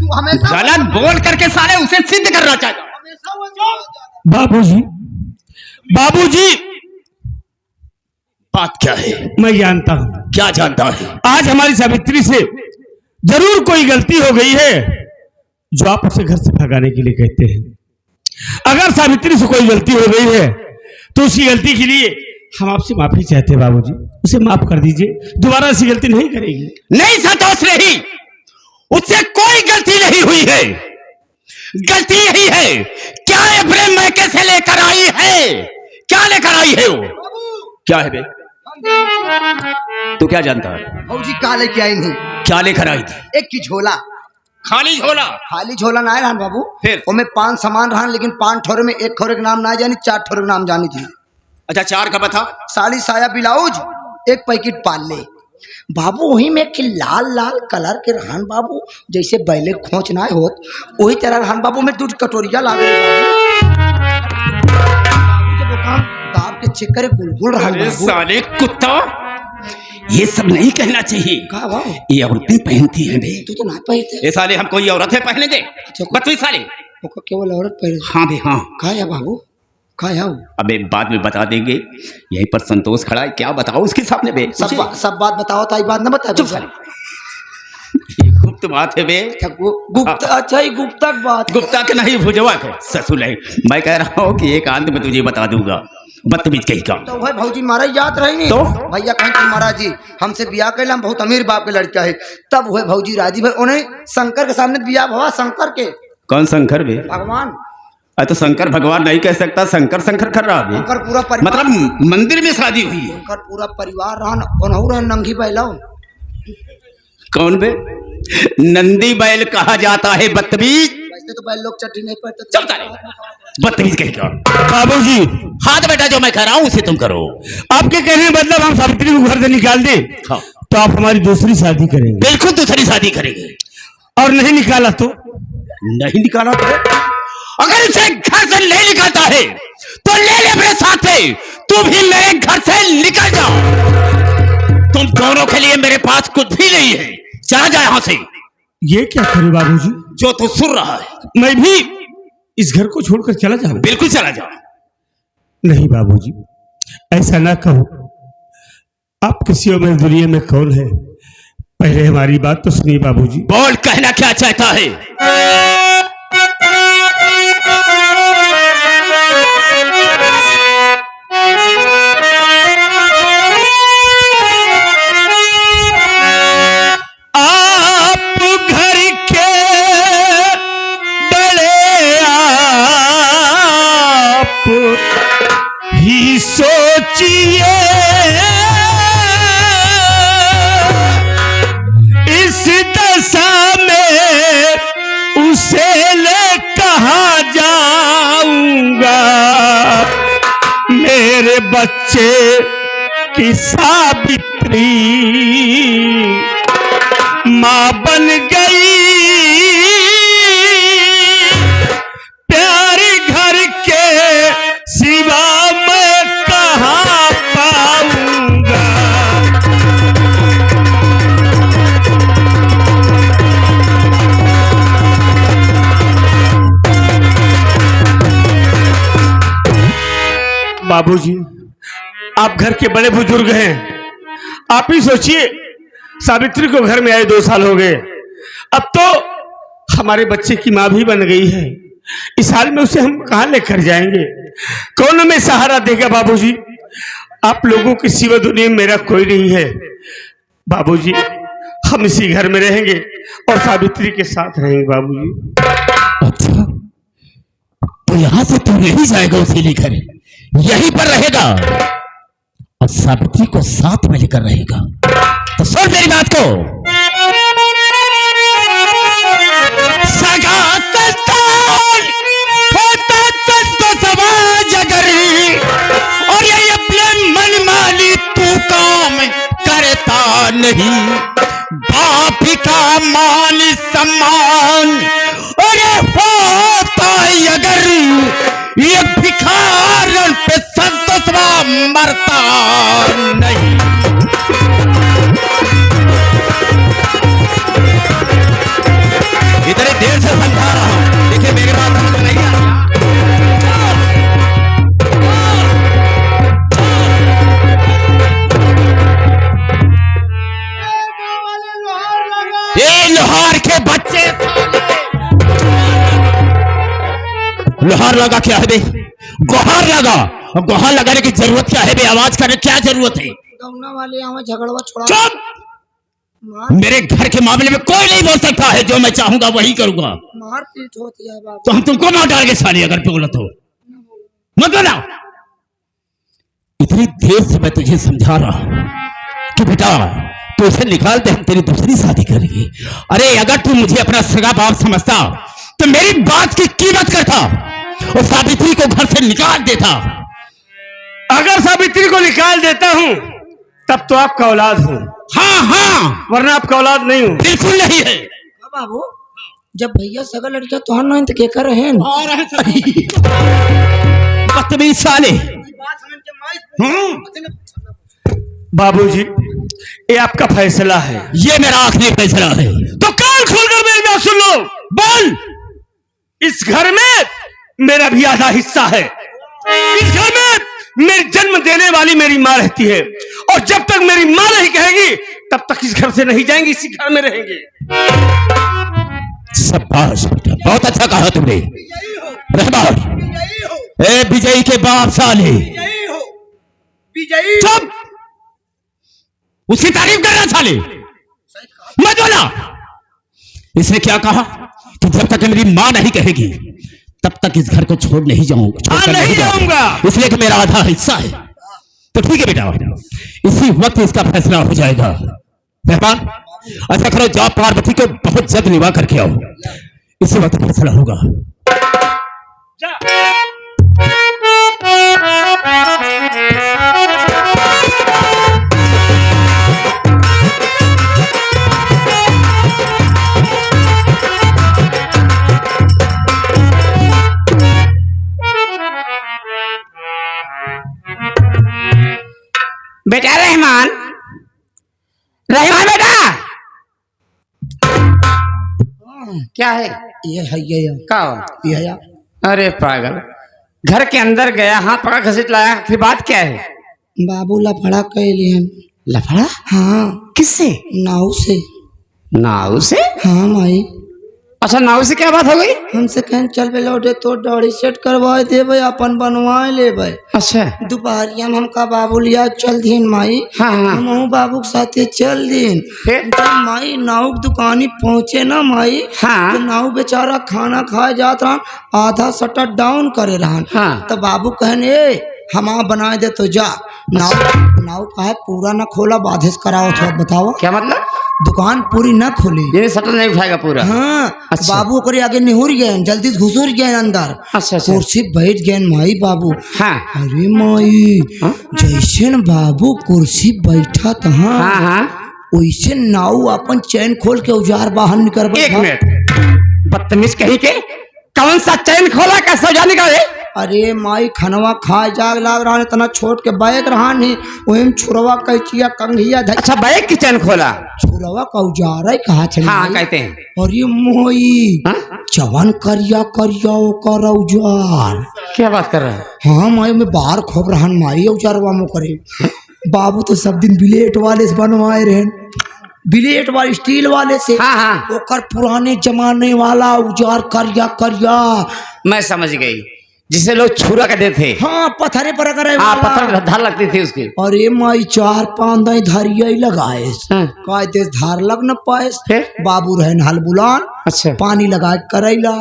तू हमेशा गलत बोल करके साले उसे सिद्ध करना चाहता। बाबूजी, बाबूजी, बात क्या है? मैं जानता हूं। क्या जानता है? आज हमारी सावित्री से जरूर कोई गलती हो गई है जो आप उसे घर से भगाने के लिए कहते हैं। अगर सावित्री से कोई गलती हो गई है तो उसकी गलती के लिए हम आपसे माफी चाहते हैं बाबूजी, उसे माफ कर दीजिए, दोबारा ऐसी गलती नहीं करेगी। नहीं संतोष, नहीं, उससे कोई गलती नहीं हुई है। गलती यही है, क्या ये प्रेम मैं कैसे लेकर आई है? क्या लेकर आई है वो? क्या है बे? तू क्या जानता है? भाजी का लेके आई नहीं? क्या लेकर आई थी? एक की झोला। खाली झोला? खाली झोला ना रहन बाबू, फिर वो में 5 सामान रहन, लेकिन 5 ठोरे में 1 ठोरे के नाम ना जानी, 4 ठोरे के नाम जानी थी। अच्छा, 4 का बता। साड़ी साया ब्लाउज, 1 पैकेट पाले बाबू। वही में कि लाल लाल कलर के रहन बाबू, जैसे बैले खोच ना होत वही तरह रहन बाबू। में 2 कटोरिया लागे दाब के चेक करे गुलगुल रहन। साले कुत्ता, ये सब नहीं कहना चाहिए। का बाबू? ये औरतें पहनती हैं बे। तू तो ना पहनते। ये साले हम कोई औरतें पहने दे? बतवीं साले। ओका केवल औरत पहने? हाँ बे हाँ। का है बाबू? का है? अबे बाद में बता देंगे, यहीं पर संतोष खड़ा है, क्या बताओ उसके सामने बे? सब बात बताओ, ताई बात ना बता। चुप साले, ये गुप्त बात है बे। गुप्त? अच्छा ही गुप्ता बात। गुप्ता के नहीं, भुजवा के ससुर है। मैं कह रहा हूँ कि एकांत में तुझे बता दूंगा। बदतमीज कहीं का। तो भाई भौजी महाराज याद रही नहीं? तो भैया कहें कि महाराज जी हमसे बियाह कर हम बहुत अमीर बाप के लड़का है, तब हुए भौजी राजी भाई उन्हें शंकर के सामने बियाह हुआ। शंकर के? कौन शंकर बे? भगवान। तो शंकर भगवान नहीं कह सकता, शंकर शंकर कर रहा है। उनकर पूरा परिवार, मतलब मंदिर में शादी हुई है। उनकर पूरा परिवार रहन नंगी बैला। कौन बे? नंदी बैल कहा जाता है बदतमीज। वैसे तो बैल लोग चट्टी नहीं पड़ते। चलता नहीं, बदतमीज कहीं का। बाबूजी, हाथ बेटा जो मैं कह रहा हूँ उसे तुम करो। आपके कहने का मतलब हम सावित्री को घर से निकाल दें हाँ। तो आप हमारी दूसरी शादी करेंगे? बिल्कुल दूसरी शादी करेंगे। और नहीं निकाला तो? नहीं निकाला तो? अगर उसे घर से नहीं निकालता है तो ले ले मेरे साथ से, तू भी मेरे घर से निकल जाओ। तुम दोनों के लिए मेरे पास कुछ भी नहीं है, चला जा यहां से। ये क्या करे बाबूजी? जो तू सुन रहा है, मैं भी इस घर को छोड़कर चला जाऊं? बिल्कुल चला जा। नहीं बाबूजी, ऐसा ना कहो। आप किसी और दुनिया में कौन है? पहले हमारी बात तो सुनिए बाबूजी। बोल, कहना क्या चाहता है? ही सोचिए इस दशा में उसे ले कहाँ जाऊंगा। मेरे बच्चे की सावित्री माँ बन गई, प्यारे घर के सिवा मैं कहाँ पाऊंगा। बाबूजी, आप घर के बड़े बुजुर्ग हैं, आप ही सोचिए। सावित्री को घर में आए 2 साल हो गए, अब तो हमारे बच्चे की माँ भी बन गई है। इस हाल में उसे हम कहाँ लेकर जाएंगे? कौन हमें सहारा देगा? बाबूजी, आप लोगों के सिवा दुनिया में मेरा कोई नहीं है। बाबूजी, हम इसी घर में रहेंगे और सावित्री के साथ रहेंगे। बाबूजी। अच्छा, तो यहां से तू नहीं जाएगा, उसे लेकर यहीं पर रहेगा और सावित्री को साथ में लेकर रहेगा। तो सुन मेरी बात को। सगा समाज अगर और ये अपने मन माली तू काम करता नहीं, बाप का मान सम्मान अरे होता अगर ये भिखारन पे संतोषवा मरता नहीं। इधर बच्चे लोहार लगा क्या है बे? गुहार लगा। गुहार लगाने की जरूरत क्या है बे? आवाज करने क्या जरूरत है? गौना वाले यहाँ झगड़वा छोड़ा। चुप! मेरे घर के मामले में कोई नहीं बोल सकता है। जो मैं चाहूंगा वही करूंगा। मार पीट होती है बाबू। तो हम तुमको मार डालेंगे साली, अगर पे गलत हो मत बोला। इतनी देर से मैं तुझे समझा रहा हूं कि बेटा तो इसे निकाल दे, हम तेरी दूसरी शादी करेंगे। अरे अगर तू मुझे अपना सगा बाप समझता तो मेरी बात की कीमत करता और सावित्री को घर से निकाल देता। अगर सावित्री को निकाल देता हूँ तब तो आपका औलाद हूँ। हाँ हाँ, वरना आपका औलाद नहीं हूँ। बिल्कुल नहीं है। बाबू जब भैया सगा लड़किया तो हम के कर रहे हैं बदतमीज साले। बाबूजी ये आपका फैसला है। ये मेरा आखिरी फैसला है। तो कान खोलकर मेरी बात सुन लो। बोल। इस घर में मेरा भी आधा हिस्सा है। इस घर में मेरे जन्म देने वाली मेरी माँ रहती है और जब तक मेरी माँ नहीं कहेगी तब तक इस घर से नहीं जाएंगे, इसी घर में रहेंगे। शाबाश बेटा, बहुत अच्छा कहा तुमने। रहमान ए विजयी के बाप साले, चुप! उसकी तारीफ कर रहा साले, मत बोला। इसने क्या कहा कि जब तक मेरी माँ नहीं कहेगी तब तक इस घर को छोड़ नहीं जाऊंगा। नहीं जाऊंगा, इसलिए कि मेरा आधा हिस्सा है। तो ठीक है बेटा, इसी वक्त इसका फैसला हो जाएगा। मेहमान ऐसा करो, जाओ पार्वती को बहुत जल्द निभा करके आओ, इसी वक्त फैसला होगा। बेटा रहमान, रहमान बेटा क्या है? ये क्या? ये है। अरे पागल, घर के अंदर गया, हाथ पकड़ घसीट लाया, फिर बात क्या है? बाबू लफड़ा कैली हम। लफड़ा? हाँ। किससे? नाव से। नाव से? हाँ माई। अच्छा, नाव से क्या बात हो गई? हमसे कहें चल पे लौटे तो दाढ़ी सेट करवाए दे भाई, अपन बनवाए ले भाई। अच्छा। दोपहरिया में हमका बाबू लिया चल दिन माई। हाँ हाँ। हम बाबू के साथ चल दिन। फिर? जब माई नाव की दुकानी पहुँचे ना माई, हाँ। तो नाव बेचारा खाना खाए जात रहा, आधा शटर डाउन करे रहा। हाँ। तो बाबू कहने ए हम बना दे तो जा। नाव का है पूरा ना खोला, बाधिस कराओ थोड़ा बताओ। क्या मतलब? दुकान पूरी न खोली, ये शटर नहीं उठाएगा पूरा? हाँ। अच्छा। बाबू करे आगे निहुर गए, जल्दी से घुसुर गए अंदर। अच्छा। कुर्सी बैठ गए माई बाबू। हाँ। अरे माई, हाँ? जैसे न बाबू कुर्सी बैठा था हाँ हाँ, वैसे नाव अपन चैन खोल के औजार बाहर निकल। एक मिनट, बदतमीज कहीं के, कौन सा चैन खोला, कैसे औजार निकाले? अरे माई खनवा खाए जाग लाग रहा, तना छोट के बैग रहा नहीं, वही छुरवा कैचिया कंघिया। अच्छा, बैग की चैन खोला? छुरवा का औजार है कहा चले? हाँ कहते हैं। अरे मोई, चवन करिया करिया ओकर औजार। क्या बात कर रहा है? हाँ माई में बाहर खोप रहा माई औजारवा में करे। बाबू तो सब दिन बिलेट वाले से बनवाए रहे, बिलेट वाले स्टील वाले से। हाँ हाँ, ओकर पुराने जमाने वाला औजार करिया करिया। मैं समझ गई, जिसे लोग छुरा कहते थे। हाँ, पत्थरे पर अगर हाँ, पत्थर धार लगती थी उसकी। अरे माई 4-5 दाई धरिया लगाए, हाँ। देश धार लग न पाए। फिर? बाबू रहे हल बुलान। अच्छा। पानी लगा करैला,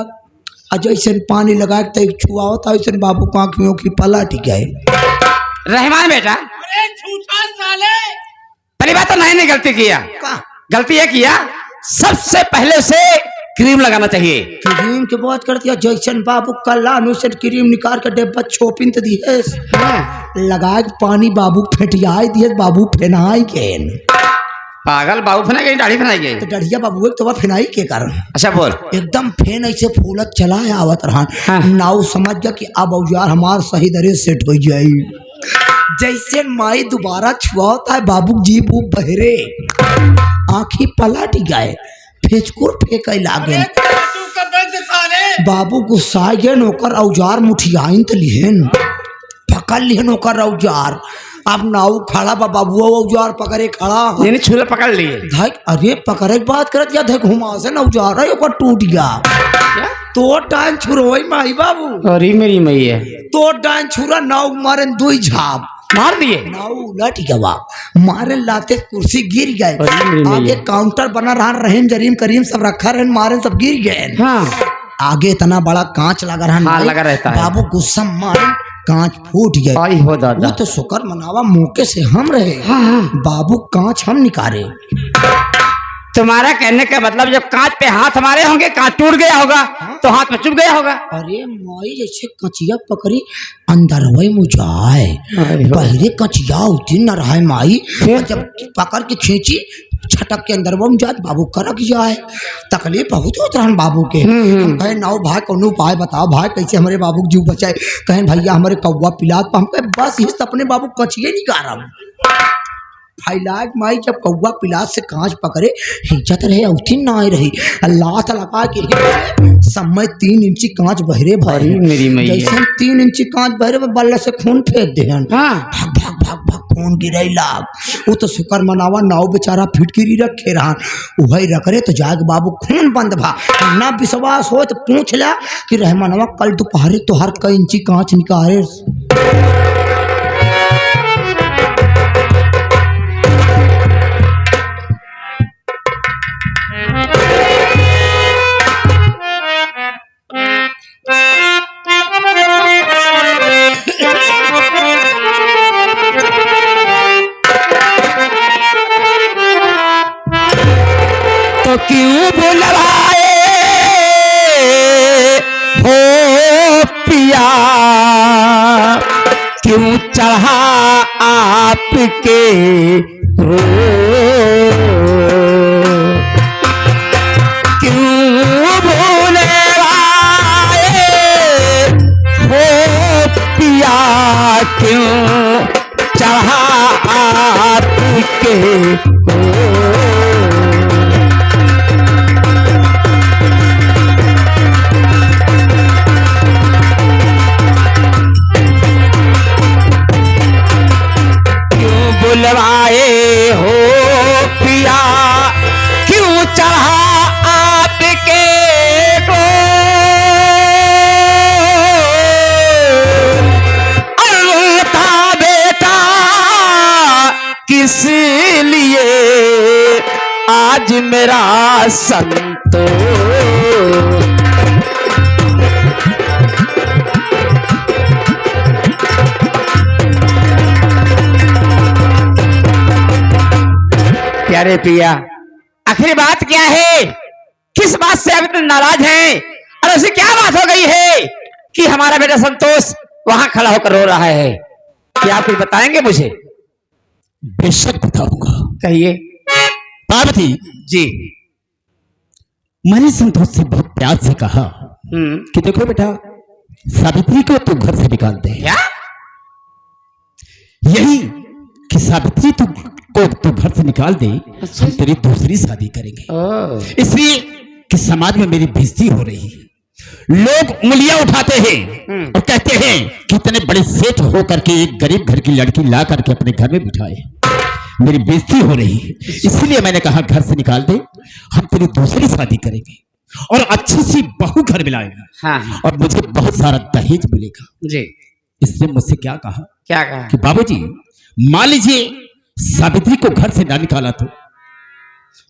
जैसे पानी लगा के छुआ होता वैसे बाबू को आँखियों की पलट गए। रहमान बेटा, अरे झूठा साले, पहली बात तो नहीं गलती किया। गलती ये किया, सबसे पहले उसे क्रीम लगाना चाहिए। क्रीम के बात करती है, जैसन बाबू कल अनुसन क्रीम निकाल के डेब्बा छोपिन तो दिए, लगा के पानी बाबू फेटियाई दिए, बाबू फेनाई के। पागल, बाबू फेना गई, दाढ़ी फेनाई गई? तो डढ़िया बाबू एक तो फेनाई के कारण। अच्छा बोल। एकदम फेन ऐसे फूलत चला है आवत रहा। हाँ। नाव समझ गया कि अब औजार हमार सही दरे सेट हो जाये। जैसे माई दोबारा छुआता है बाबू जी वो बहरे, आँखी पलट गए, फेचकुर फेंक लागे। बाबू गुस्सा गए, ओकर औजार मुठियाइन तो लिहन, पकड़ लिहन ओकर औजार। अब नाव खड़ा बा बाबुआ औजार पकड़े खड़ा यानी छूला पकड़ लिए। धक अरे पकड़े के बात करत या धक हुमा से ना औजार है ओकर टूट गया क्या? तो टाइम छुरोई माई बाबू अरे मेरी मैया, तो टाइम छुरा नाव मारे दुई झाप मार दिए। नाव उलट गया मारे लाते कुर्सी गिर गए अरे मेरी आगे मैया। काउंटर बना रहा रहीम जरीम करीम सब रखा रहे मारे सब गिर गए हाँ आगे इतना बड़ा कांच लगा रहा हाँ, लगा रहता है। बाबू गुस्सा मारे कांच फूट गए आई हो वो दादा। तो शुक्र मनावा मौके से हम रहे हाँ हाँ, बाबू कांच हम निकाले तुम्हारा कहने का मतलब जब कांच पे हाथ हमारे होंगे कांच टूट गया होगा तो हाथ में चुभ गया होगा। अरे माई जैसे कचिया पकड़ी अंदर वही मुझाए पहले कचिया उठी न रहा माई फिर? जब पकड़ के खींची छटक के अंदर वो जात बाबू करक जाए तकलीफ बहुत होता है बाबू के हम कहे नाव भाई कौन उपाय बताओ भाई कैसे हमारे बाबू को जीव बचाए कहें भैया हमारे कौवा पिला तो हम कहे बस इस अपने बाबू कचिए निकाल फैलाट माई जब कौवा पिलास से कांच पकड़े हिचत रहे उठी ना आई रही लात लगा के समय 3 इंची कांच बहरे अरे मेरी मैया। जैसे 3 इंची कांच बहरे में बल्ला से खून फेंक दे हाँ भाग भाग भाग भाग खून गिरे लाग वो तो शुक्र मनावा नाव बेचारा फिटकिरी रखे रहा वही रख रहे तो जाग बाबू खून बंद भा ना विश्वास हो तो पूछ ला कि रहमानवा कल दोपहर तो हर कई इंची कांच निकाले तो क्यों बुलवाए हो पिया, क्यों चढ़ा आपके क्रोध, क्यों बुलवाए हो पिया, क्यों चढ़ा आपके क्रोध। बुलवाए हो पिया, क्यों चढ़ा आपके को, अल्लाह बेटा किस लिए आज मेरा संतोष। प्यारे पिया, आखिरी बात क्या है, किस बात से आप इतने नाराज हैं और उसे क्या बात हो गई है कि हमारा बेटा संतोष वहां खड़ा होकर रो रहा है? क्या आप कुछ बताएंगे मुझे? बेशक बताऊंगा। कहिए। पार्वती जी। मैंने संतोष से बहुत प्यार से कहा कि देखो बेटा सावित्री को तू घर से निकाल दे। क्या? यही कि सावित्री को तू घर से निकाल दे, हम तेरी दूसरी शादी करेंगे। इसलिए कि समाज में मेरी बेइज्जती हो रही है, लोग उंगलियां उठाते हैं और कहते हैं कि इतने बड़े सेठ होकर के एक गरीब घर की लड़की ला करके अपने घर में बिठाए, मेरी बेइज्जती हो रही है। इसलिए मैंने कहा घर से निकाल दे, हम तेरी दूसरी शादी करेंगे और अच्छी सी बहू घर मिलाएगा। हाँ। और मुझे बहुत सारा दहेज मिलेगा। जी। इसने मुझसे क्या कहा क्या कहा? कि बाबूजी मान लीजिए सावित्री को घर से ना निकाला तो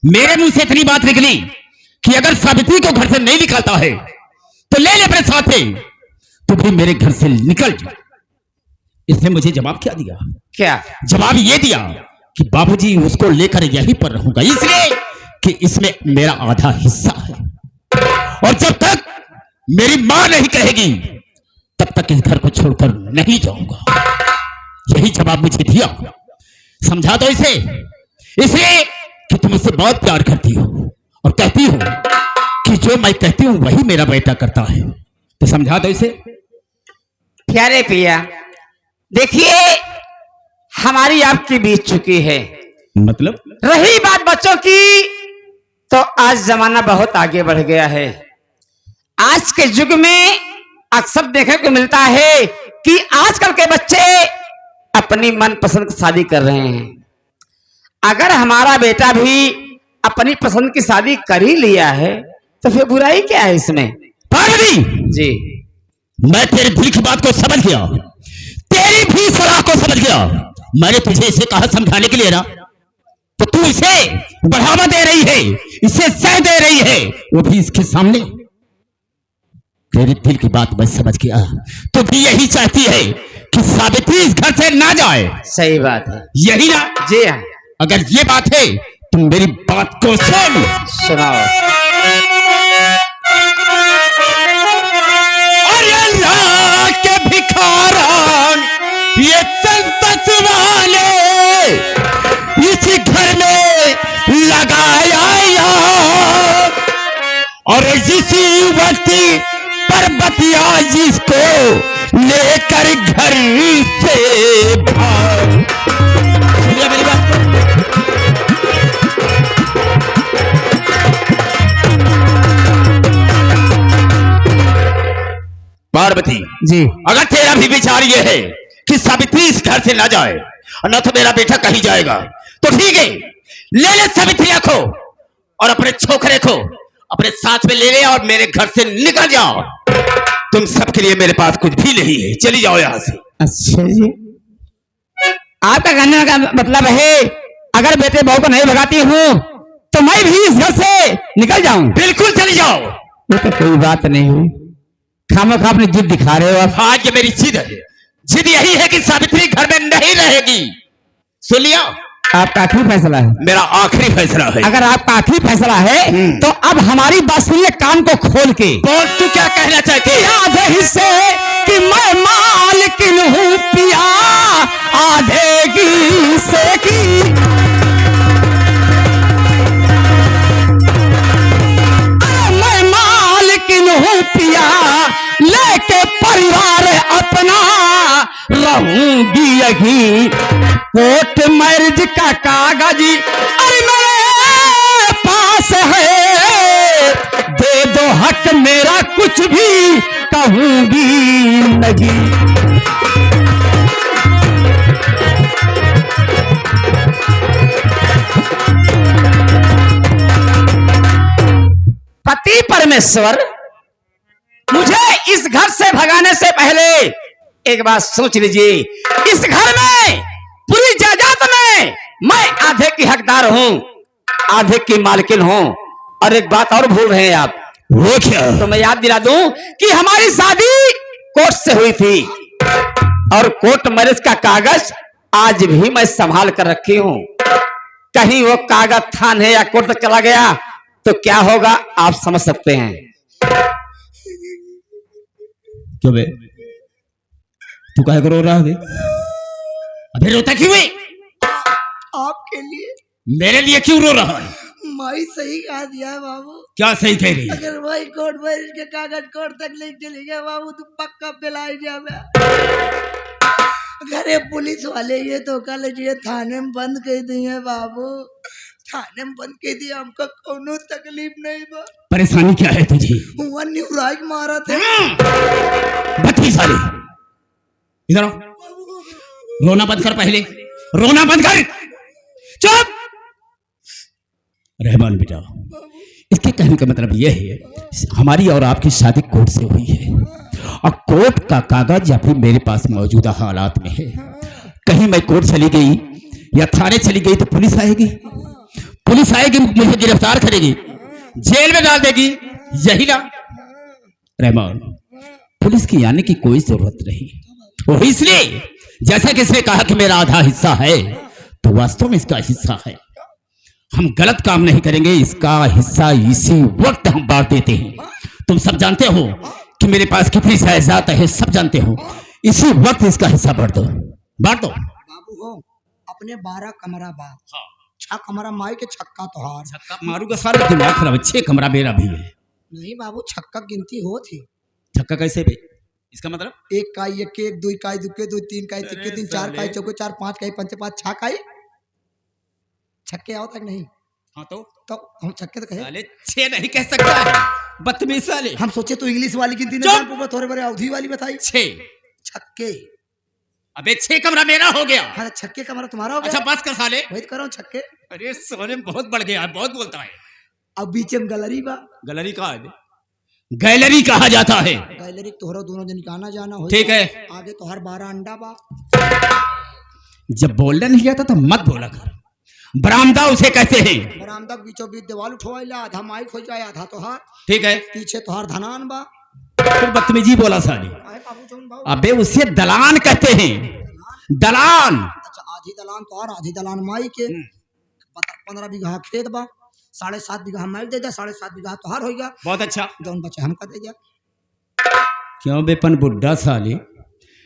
मेरे मुंह से इतनी बात निकली कि अगर सावित्री को घर से नहीं निकालता है तो ले अपने साथ है, तो भी मेरे घर से निकल जा। इसने मुझे जवाब क्या दिया? क्या जवाब ये दिया कि बाबूजी उसको लेकर यहीं पर रहूंगा, इसलिए कि इसमें मेरा आधा हिस्सा है और जब तक मेरी मां नहीं कहेगी तब तक इस घर को छोड़कर नहीं जाऊंगा। यही जवाब मुझे दिया। समझा दो इसे, इसलिए कि तुम इससे बहुत प्यार करती हो और कहती हो कि जो मैं कहती हूं वही मेरा बेटा करता है, तो समझा दो इसे। प्यारे पिया, देखिए हमारी आपकी बीत चुकी है। मतलब रही बात बच्चों की, तो आज जमाना बहुत आगे बढ़ गया है। आज के युग में अक्सर देखने को मिलता है कि आजकल के बच्चे अपनी मनपसंद की शादी कर रहे हैं। अगर हमारा बेटा भी अपनी पसंद की शादी कर ही लिया है तो फिर बुराई क्या है इसमें? पार्वती, जी, मैं तेरे दिल की बात को समझ गया, तेरी भी सलाह को समझ गया। मैंने तुझे इसे कहा समझाने के लिए ना, तो तू इसे बढ़ावा दे रही है, इसे सह दे रही है, वो भी इसके सामने। तेरे दिल की बात मैं समझ गया, तो भी यही चाहती है कि सावित्री इस घर से ना जाए। सही बात है। यही ना? जी हाँ। अगर ये बात है, तुम मेरी बात को सुन। सुनाओ। अरे अल्लाह के भिखारन, ये संतत वाले इस घर में लगाया यार, और इसी वक्त पर्वतिया जिसको लेकर घर से भाग। सुनिए मेरी बात को। पार्वती जी, अगर तेरा भी विचार ये है कि सावित्री इस घर से ना जाए और न तो मेरा बेटा कहीं जाएगा, तो ठीक है, ले सावित्री को और अपने छोकरे को अपने साथ में ले ले और मेरे घर से निकल जाओ। तुम सबके लिए मेरे पास कुछ भी नहीं है, चली जाओ यहाँ से। अच्छा जी, आपका कहने का मतलब है अगर बेटे बहू को नहीं भगाती हूँ तो मैं भी इस घर से निकल जाऊं? बिल्कुल चली जाओ। ये तो कोई बात नहीं हुई, खामखा अपनी जिद दिखा रहे हो आप। आज ये मेरी जिद है, जिद यही है कि सावित्री घर में नहीं रहेगी। सुन लिया? आपका आखिरी फैसला है? मेरा आखिरी फैसला है। अगर आपका आखिरी फैसला है तो अब हमारी बात सुनिए कान को खोल के। बोल, तू क्या कहना चाहती है? आधे हिस्से कि मैं मालकिन हूँ पिया, आधे की हिस्से की मैं मालकिन हूँ पिया, लेके परिवार अपना रहूंगी यही। कोर्ट मैरिज का कागज अरे मेरे पास है, दे दो हक मेरा कुछ भी कहूंगी नहीं। पति परमेश्वर, मुझे इस घर से भगाने से पहले एक बात सोच लीजिए, इस घर में पूरी जायदाद में मैं आधे की हकदार हूँ, आधे की मालकिन हूँ। और एक बात और भूल रहे हैं आप। वो क्या? तो मैं याद दिला दूं कि हमारी शादी कोर्ट से हुई थी और कोर्ट मैरिज का कागज आज भी मैं संभाल कर रखी हूँ। कहीं वो कागज थाने या कोर्ट तक चला गया तो क्या होगा आप समझ सकते हैं। क्यों बे, तू काहे को रो रहा है? अबे रोता क्यों है? आपके लिए। मेरे लिए क्यों रो रहा है? माई सही कहा दिया है बाबू। क्या सही कह रही है? अगर वही कोर्ट मैरिज के कागज कोर्ट तक लेके चली गए बाबू तो पक्का पिलाई जावे। घरे पुलिस वाले ये तो कल ये थाने में बंद कर दिए बाबू, थाने में बंद कर दिया, हमको कोनो तकलीफ नहीं बा। परेशानी क्या है तुझे? हुआ न्यूराज मारा थे। बत्ती साली, इधर आओ। रोना बंद कर, पहले रोना बंद कर। चुप। रहमान बेटा, इसके कहने का मतलब यह है हमारी और आपकी शादी कोर्ट से हुई है और कोर्ट का कागज या फिर मेरे पास मौजूदा हालात में है। कहीं मैं कोर्ट चली गई या थाने चली गई तो पुलिस आएगी, पुलिस आएगी मुझे गिरफ्तार करेगी, जेल में डाल देगी, यही ना? रहमान, पुलिस की आने की कोई जरूरत नहीं। वो इसलिए जैसा कि इसने कहा कि मेरा आधा हिस्सा है, तो वास्तव में इसका हिस्सा है। हम गलत काम नहीं करेंगे, इसका हिस्सा इसी वक्त हम बांट देते हैं। तुम सब जानते हो कि मेरे पास कितनी जायदाद है, सब जानते हो। इसी वक्त इसका हिस्सा बांट दो, बांट दो। बाबू हो अपने 12 कमरा बा, 6 कमरा माई के छक्का तोहार। छक्का मारूंगा, सारे दिमाग खराब है। 6 कमरा मेरा भी है। नहीं बाबू, छक्का गिनती हो थी। छक्का कैसे बे? इसका मतलब 1 काई 1 1 2 काई 2 2 3 काई 3 3 4 काई 4 4 5 काई 5 5 6 काई छक्के आओ तक नहीं। हाँ तो हम छक्के तो कहे। साले 6 नहीं कह सकता है, बदतमीज साले। हम सोचे तो इंग्लिश वाली गिनती चुप। नहीं, थोड़े बड़े अवधि वाली बताई। 6 छक्के अबे 6 कमरा मेरा हो गया। हाँ छक्के कमरा तुम्हारा हो अच्छा गया। बस कर साले। वही तो कर रहा हूँ छक्के। अरे सोने बहुत बढ़ गया है, बहुत बोलता है। अब बीच में गैलरी बा। गैलरी कहा है? गैलरी कहा जाता है। गैलरी तोहरा दोनों दिन का आना जाना हो। ठीक है। आगे तो हर 12 अंडा बा। जब बोलना नहीं आता तो मत बोला कर। बरामदा उसे कहते हैं। बरामदा के बीचों बीच दीवार उठवाइला, आधा माइक हो जाए आधा तोहार। ठीक है। पीछे तोहार धनान बा। फिर बदतमीजी बोला साली। काहे बाबू जौन बाबू? अबे उसे दलान कहते हैं, दलान। अच्छा आधी दलान तोहार आधी दलान माई के। 15 बीघा खेत बा, 7.5 बीघा माई दे दे, 7.5 बीघा तोहार हो गया। बहुत अच्छा। जौन बचे हमका दे दिया। क्यों बेपन बुड्ढा साले,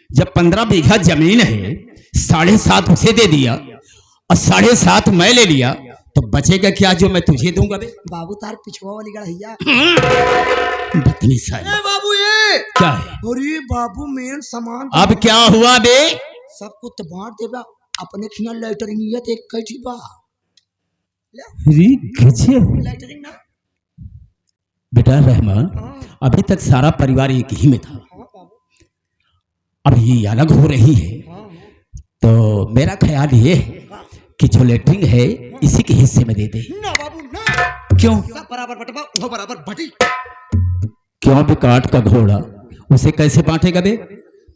जब 15 बीघा जमीन है 7.5 उसे दे दिया और 7.5 मैं ले लिया तो बचेगा क्या जो मैं तुझे दूंगा बे? बाबू तार पिछुआ वाली गढ़ैया। बदतमीज साले। बाबू ये क्या है? अरे बाबू मेन सामान अब क्या हुआ बे? सब कुछ बांट देबा। अपने खिया लैटरिंग एक कैठी बा। अरे गजब। लैटरिंग ना। बेटा रहमान, हाँ अभी तक सारा परिवार एक ही में था, हाँ बाबू। अब ये अलग हो रही है हाँ तो मेरा ख्याल ये है कि जो लेटरिंग है इसी के हिस्से में दे दे। ना बाबू ना। क्यों? सब बराबर बटवा वो बराबर बटी। क्यों बे? काट का घोड़ा उसे कैसे बांटेगा बे?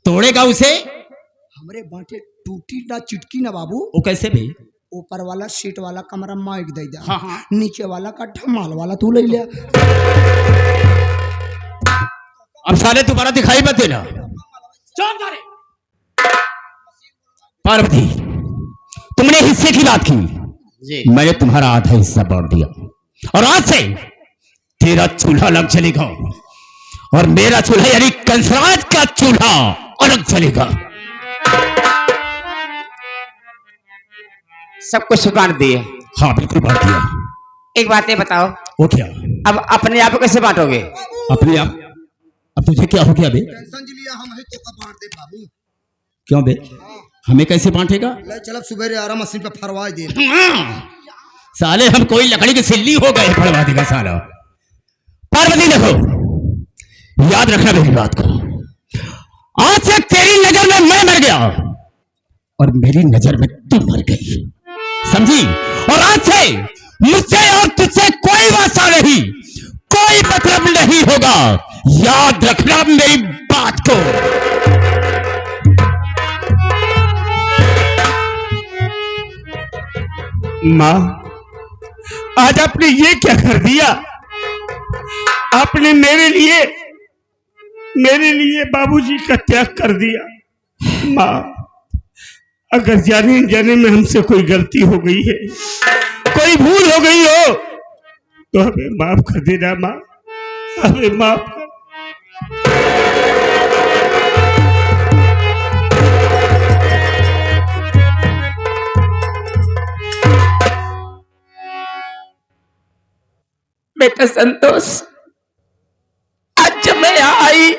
तोड़ेगा उसे? हमरे बांटे टूटी ना चिटकी ना बाबू। वो कैसे बे? ऊपर वाला सीट वाला कमरा माइक दे दे। हाँ, हाँ। नीचे वाला का ढमाल वाला तू ले लिया। अब साले दोबारा दिखाई मत देना। पार्वती, तुमने हिस्से की बात की जी। मैंने तुम्हारा आधा हिस्सा बांट दिया और आज से तेरा चूल्हा अलग चलेगा और मेरा चूल्हा यानी कंसराज का चूल्हा अलग चलेगा। सब कुछ बांट दिए। हाँ बिल्कुल बांट दिया। एक बात ये बताओ, वो क्या? अब अपने आप को कैसे बांटोगे? अपने आप? अब तुझे क्या हो गया बे? टेंशन जी लिया हम है तो का बांट दे बाबू। क्यों बे? हमें कैसे बांटेगा? ले चल सुबह आ रहा मशीन पे फरवा दे। साले हम कोई लकड़ी की सिल्ली हो गए फड़वा देगा साला। पार्वती देखो, याद रखना मेरी बात को। आज से तेरी नजर में मैं मर गया और मेरी नजर में तू मर गई, समझी? और आज से मुझसे और तुझसे कोई वास्ता नहीं, कोई मतलब नहीं होगा। याद रखना मेरी बात को। माँ, आज आपने ये क्या कर दिया? आपने मेरे लिए बाबूजी का त्याग कर दिया। माँ, अगर जाने जाने में हमसे कोई गलती हो गई है, कोई भूल हो गई हो तो हमें माफ कर देना माँ, हमें माफ कर। बेटा संतोष, आज जब मैं यहाँ आई